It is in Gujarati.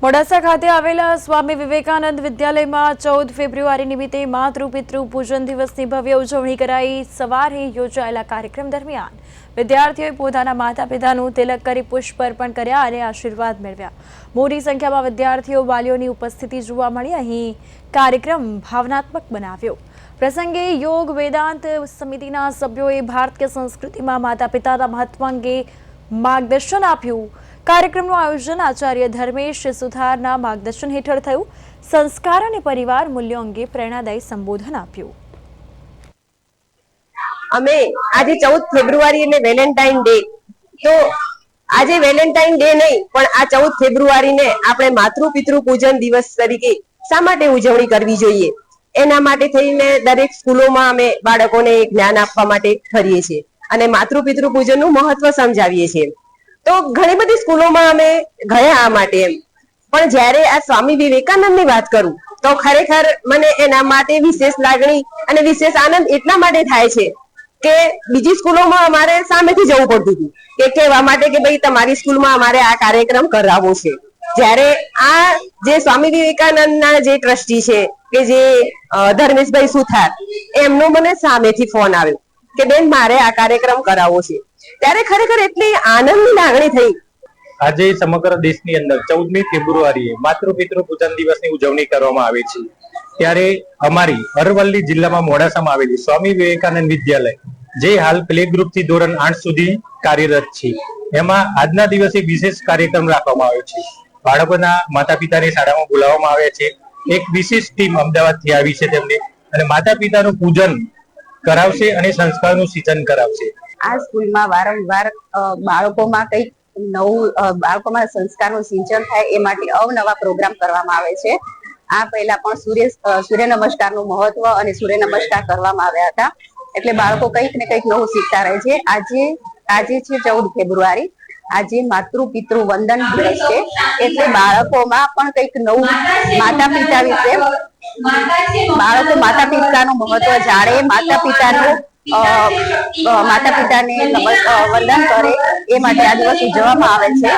મોડાસા ખાતે આવેલા સ્વામી વિવેકાનંદ વિદ્યાલયમાં 14 ફેબ્રુઆરી નિમિત્તે માતૃ-પિતૃ પૂજન દિવસની ભવ્ય ઉજવણી કરાઈ। સવારે યોજાયેલા કાર્યક્રમ દરમિયાન વિદ્યાર્થીઓએ પોતાના માતા-પિતાનું તિલક કરી પુષ્પ અર્પણ કર્યા અને આશીર્વાદ મેળવ્યા। મોટી સંખ્યામાં વિદ્યાર્થીઓ વાલીઓની ઉપસ્થિતિ જોવા મળી। અહીં કાર્યક્રમ ભાવનાત્મક બનાવ્યો। પ્રસંગે યોગ વેદાંત સમિતિના સભ્યોએ ભારતીય સંસ્કૃતિમાં માતા-પિતાના મહત્વ અંગે માર્ગદર્શન આપ્યું। કાર્યક્રમનું આયોજન આચાર્ય ધર્મેશ સુથારના માર્ગદર્શન હેઠળ થયું। સંસ્કાર અને પરિવાર મૂલ્યો અંગે પ્રેરણાદાયી સંબોધન આપ્યું। અમે આજે 14 ફેબ્રુઆરી એટલે વેલેન્ટાઇન ડે, તો આજે વેલેન્ટાઇન ડે નહીં પણ આ 14 ફેબ્રુઆરીને આપણે માતૃ-પિતૃ પૂજન દિવસ તરીકે શા માટે ઉજવણી કરવી જોઈએ, એના માટે થઈને દરેક સ્કૂલોમાં અમે બાળકોને જ્ઞાન આપવા માટે કરીએ છીએ અને માતૃ-પિતૃ પૂજનનું મહત્વ સમજાવીએ છીએ। તો ઘણી બધી સ્કૂલોમાં અમે ગયા આ માટે પણ જ્યારે આ સ્વામી વિવેકાનંદની વાત કરું તો ખરેખર મને એના માટે વિશેષ લાગણી અને વિશેષ આનંદ એટલા માટે થાય છે કે બીજી સ્કૂલોમાં અમારે સામેથી જવું પડતું હતું કે કહેવા માટે કે ભાઈ તમારી સ્કૂલમાં અમારે આ કાર્યક્રમ કરાવવો છે। જ્યારે આ જે સ્વામી વિવેકાનંદના જે ટ્રસ્ટી છે કે જે ધર્મેશભાઈ સુથાર, એમનો મને સામેથી ફોન આવ્યો કે બેન મારે આ કાર્યક્રમ કરાવવો છે, ત્યારે ખરેખર એટલી આનંદની લાગણી થઈ। આજે સમગ્ર દેશની અંદર 14મી ફેબ્રુઆરીએ માતૃ-પિતૃ પૂજન દિવસની ઉજવણી કરવામાં આવે છે, ત્યારે અમારી અરવલ્લી જિલ્લામાં મોડાસામાં આવેલી સ્વામી વિવેકાનંદ વિદ્યાલય, જે હાલ પ્લે ગ્રુપ થી ધોરણ 8 સુધી કાર્યરત છે, એમાં આજના દિવસે વિશેષ કાર્યક્રમ રાખવામાં આવ્યો છે। બાળકોના માતા-પિતાને શાળામાં બોલાવવામાં આવ્યા છે। એક વિશેષ ટીમ અમદાવાદથી આવી છે તેમને, અને માતા-પિતાનું પૂજન કરાવશે અને સંસ્કારનું સિંચન કરાવશે। આ સ્કૂલમાં વારંવાર બાળકોમાં કંઈક નવું, બાળકોમાં સંસ્કારનું સિંચન થાય એ માટે અવનવા પ્રોગ્રામ કરવામાં આવે છે। આ પહેલા પણ સૂર્ય નમસ્કારનું મહત્વ અને સૂર્ય નમસ્કાર કરવામાં આવ્યા હતા, એટલે બાળકો કંઈક ને કંઈક નવું શીખતા રહે છે। આજે છે 14 ફેબ્રુઆરી, આજે માતૃ-પિતૃ વંદન દિવસ છે, એટલે બાળકોમાં પણ કંઈક નવું માતા-પિતા વિશે, બાળકો માતા-પિતાનું મહત્વ જાણે, માતા-પિતાને વંદન કરે, એ માટે આ દિવસ ઉજવવામાં આવે છે।